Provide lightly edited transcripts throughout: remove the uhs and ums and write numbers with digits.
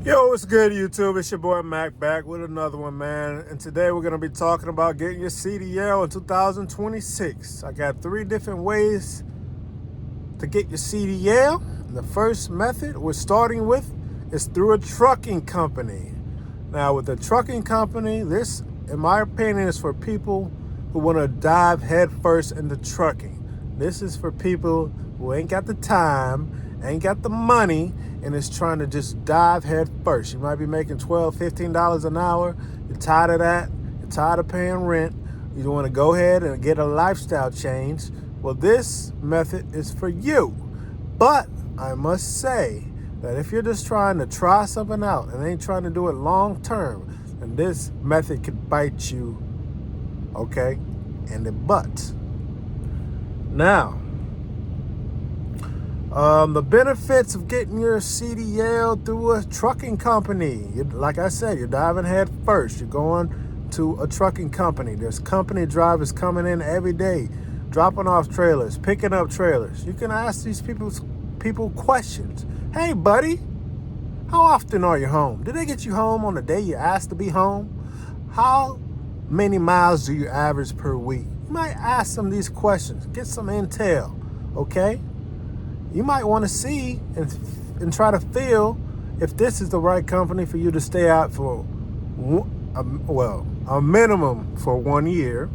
Yo, what's good, YouTube? It's your boy Mac back with another one, man. And today we're going to be talking about getting your CDL in 2026. I got 3 different ways to get your CDL. The first method we're starting with is through a trucking company. Now, with a trucking company, this, in my opinion, is for people who want to dive headfirst into trucking. This is for people who ain't got the time, ain't got the money, and is trying to just dive head first. You might be making $12, $15 an hour. You're tired of that. You're tired of paying rent. You want to go ahead and get a lifestyle change. Well, this method is for you. But I must say that if you're just trying to try something out and ain't trying to do it long term, then this method could bite you, okay, in the butt. Now, the benefits of getting your CDL through a trucking company. Like I said, you're diving head first. You're going to a trucking company. There's company drivers coming in every day, dropping off trailers, picking up trailers. You can ask these people questions. Hey, buddy, how often are you home? Did they get you home on the day you asked to be home? How many miles do you average per week? You might ask them these questions. Get some intel, okay? You might want to see and try to feel if this is the right company for you to stay out for, a minimum for 1 year.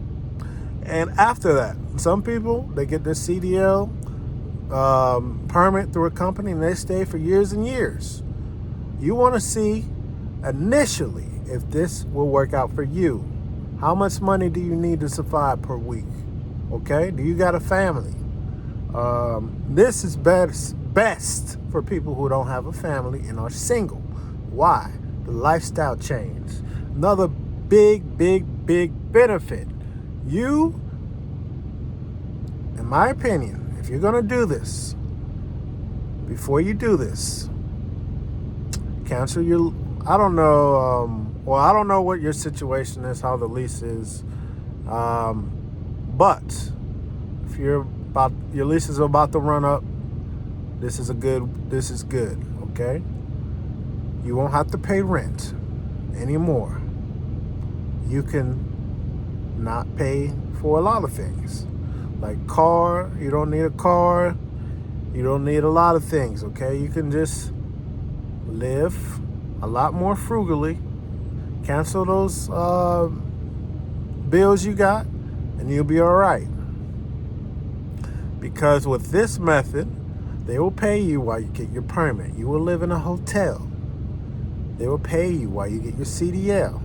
And after that, some people, they get their CDL permit through a company and they stay for years and years. You want to see initially if this will work out for you. How much money do you need to survive per week? Okay, do you got a family? This is best for people who don't have a family and are single. Why? The lifestyle change. Another big benefit. You, in my opinion, if you're going to do this, before you do this, cancel your, I don't know what your situation is, how the lease is, but if your lease is about to run up, this is good, okay? You won't have to pay rent anymore. You can not pay for a lot of things. Like car, you don't need a car. You don't need a lot of things, okay? You can just live a lot more frugally, cancel those bills you got, and you'll be all right. Because with this method, they will pay you while you get your permit. You will live in a hotel. They will pay you while you get your CDL.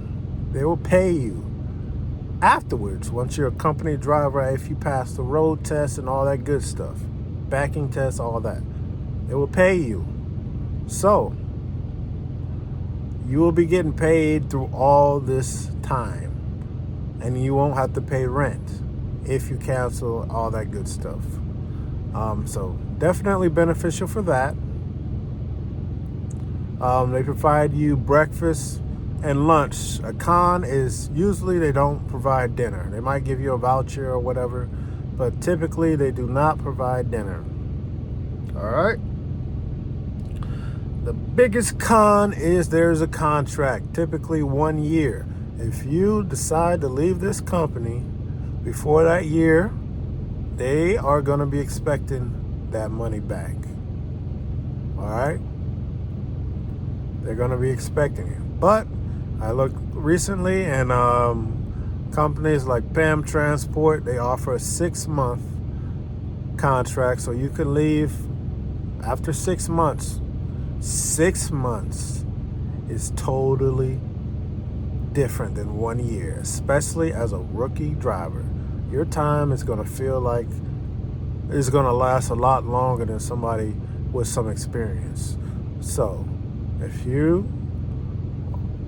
They will pay you afterwards once you're a company driver, if you pass the road test and all that good stuff, backing test, all that. They will pay you. So, you will be getting paid through all this time. And you won't have to pay rent if you cancel all that good stuff. So definitely beneficial for that. They provide you breakfast and lunch. A con is usually they don't provide dinner. They might give you a voucher or whatever, but typically they do not provide dinner. All right. The biggest con is there's a contract, typically 1 year. If you decide to leave this company before that year, they are going to be expecting that money back. All right? They're going to be expecting it. But I looked recently, and companies like PAM Transport, they offer a 6-month contract, so you can leave after 6 months. 6 months is totally different than 1 year, especially as a rookie driver. Your time is going to feel like it's going to last a lot longer than somebody with some experience. So, if you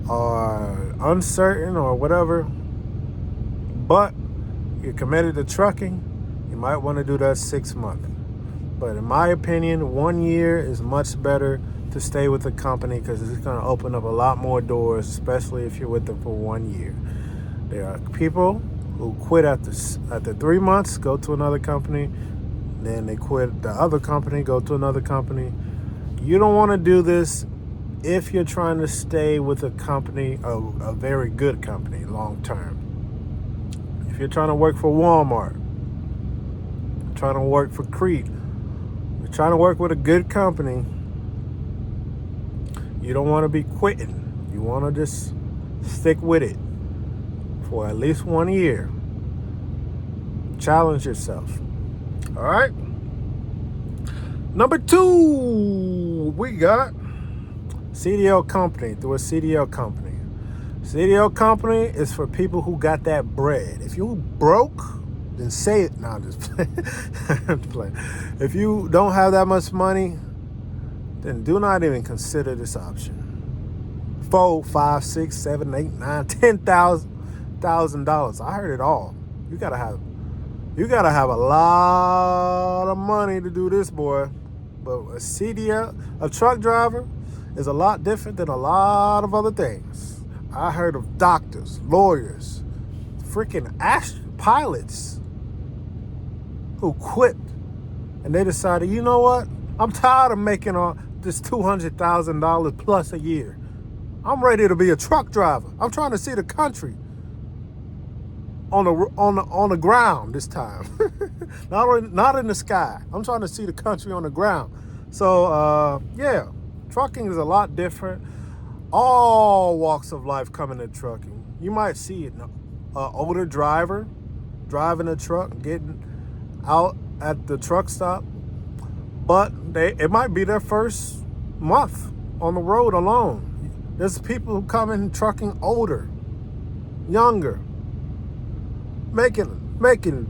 are uncertain or whatever, but you're committed to trucking, you might want to do that 6 month. But in my opinion, 1 year is much better to stay with the company because it's going to open up a lot more doors, especially if you're with them for 1 year. There are people who quit after 3 months, go to another company, then they quit the other company, go to another company. You don't want to do this if you're trying to stay with a company, a very good company, long term. If you're trying to work for Walmart, trying to work for Crete, you're trying to work with a good company, you don't want to be quitting. You want to just stick with it for at least 1 year. Challenge yourself. All right. Number 2, we got CDL company, through a CDL company. CDL company is for people who got that bread. If you broke, then say it. No, I'm just playing. I'm just playing. If you don't have that much money, then do not even consider this option. $4, $5, $6, $7, $8, $9, $10,000. I heard it all. You gotta have a lot of money to do this, boy. But a CDL, a truck driver, is a lot different than a lot of other things. I heard of doctors, lawyers, freaking pilots who quit and they decided, you know what? I'm tired of making this $200,000 plus a year. I'm ready to be a truck driver. I'm trying to see the country on the ground this time. not in the sky. I'm trying to see the country on the ground. So yeah, trucking is a lot different. All walks of life come into trucking. You might see an older driver driving a truck, getting out at the truck stop, but it might be their first month on the road alone. There's people who come in trucking older, younger, making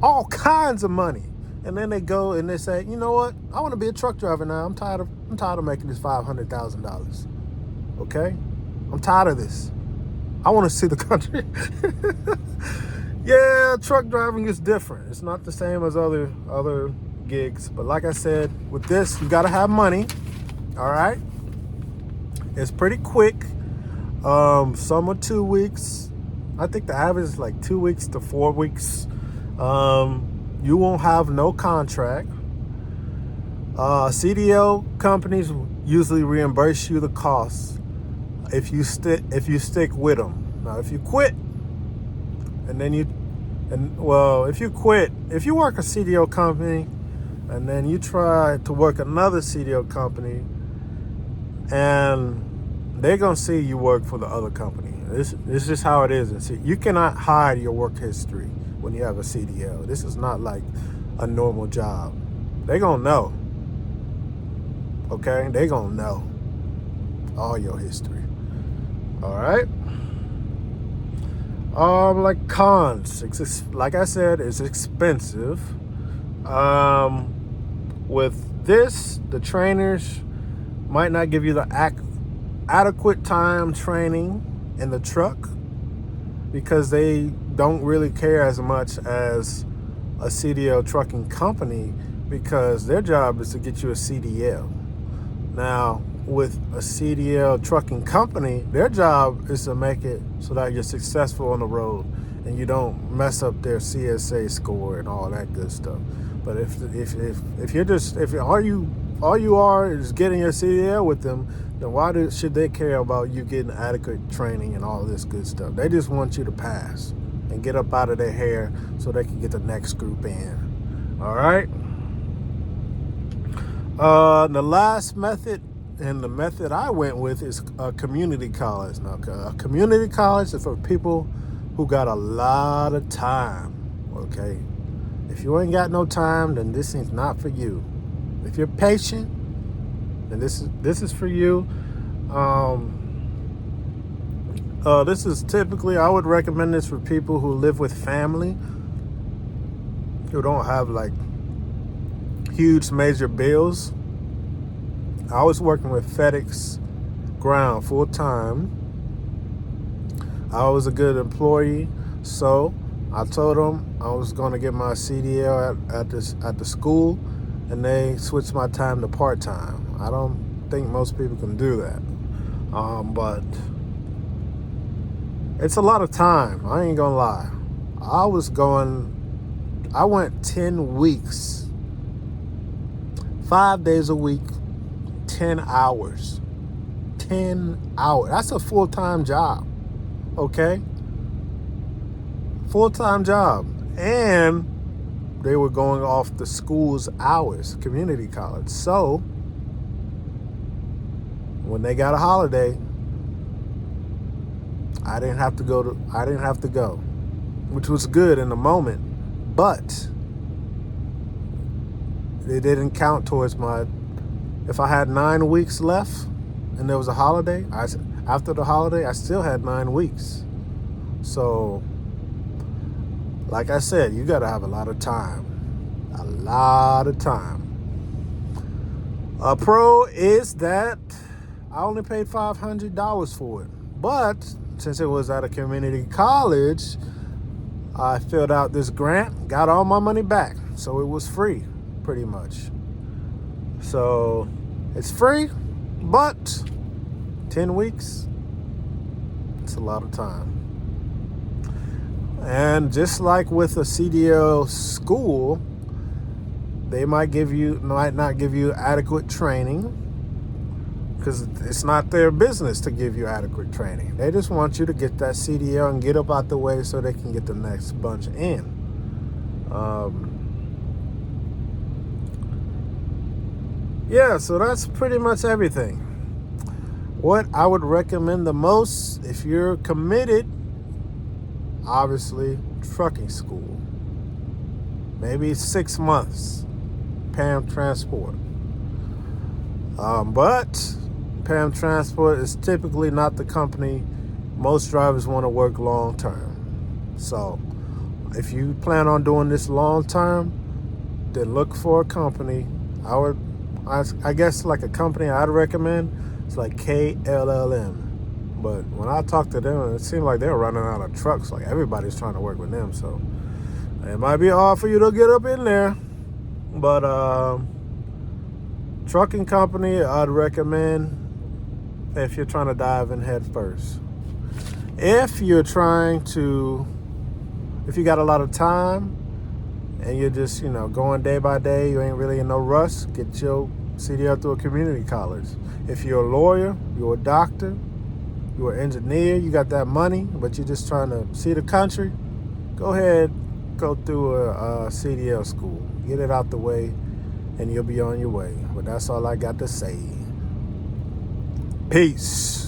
all kinds of money, and then they go and they say, you know what? I want to be a truck driver now. I'm tired of making this $500,000. Okay, I'm tired of this. I want to see the country. Yeah, truck driving is different. It's not the same as other gigs, but like I said, with this, you got to have money. All right, it's pretty quick. Some are 2 weeks. I think the average is like 2 weeks to 4 weeks. You won't have no contract. CDL companies usually reimburse you the costs if you stick with them. Now, if you quit, if you quit, if you work a CDL company and then you try to work another CDL company, and they're gonna see you work for the other company. This is just how it is. And see, you cannot hide your work history when you have a CDL. This is not like a normal job. They're gonna know. Okay, they're gonna know all your history. All right. Like cons. Like I said, it's expensive. With this, the trainers might not give you the adequate time training in the truck because they don't really care as much as a CDL trucking company, because their job is to get you a CDL. Now, with a CDL trucking company, their job is to make it so that you're successful on the road and you don't mess up their CSA score and all that good stuff. But if all you are is getting your CDL with them, then why should they care about you getting adequate training and all this good stuff? They just want you to pass and get up out of their hair so they can get the next group in. All right. The last method, and the method I went with, is a community college. Now, a community college is for people who got a lot of time. Okay. If you ain't got no time, then this is not for you. If you're patient, then this is for you. This is typically, I would recommend this for people who live with family, who don't have like huge major bills. I was working with FedEx Ground full time. I was a good employee, so I told them I was going to get my CDL at the school, and they switched my time to part-time. I don't think most people can do that, but it's a lot of time. I ain't gonna lie. I went 10 weeks, 5 days a week, 10 hours. 10 hours. That's a full-time job. Okay? Full-time job. And they were going off the school's hours, community college. So when they got a holiday, I didn't have to go, which was good in the moment, but it didn't count towards if I had 9 weeks left and there was a holiday, after the holiday, I still had 9 weeks. So, like I said, you got to have a lot of time. A lot of time. A pro is that I only paid $500 for it. But since it was at a community college, I filled out this grant, got all my money back. So it was free, pretty much. So it's free, but 10 weeks, it's a lot of time. And just like with a CDL school, they might not give you adequate training, because it's not their business to give you adequate training. They just want you to get that CDL and get up out the way so they can get the next bunch in. Yeah, so that's pretty much everything. What I would recommend the most, if you're committed, obviously, trucking school. Maybe 6 months, PAM Transport. But PAM Transport is typically not the company most drivers want to work long term. So if you plan on doing this long term, then look for a company. I guess like a company I'd recommend, it's like KLLM. But when I talked to them, it seemed like they were running out of trucks. Like everybody's trying to work with them. So it might be hard for you to get up in there. But trucking company I'd recommend if you're trying to dive in head first. If you got a lot of time and you're just, going day by day, you ain't really in no rush, get your CDL through a community college. If you're a lawyer, you're a doctor, you're an engineer, you got that money, but you're just trying to see the country, go ahead, go through a CDL school. Get it out the way, and you'll be on your way. But that's all I got to say. Peace.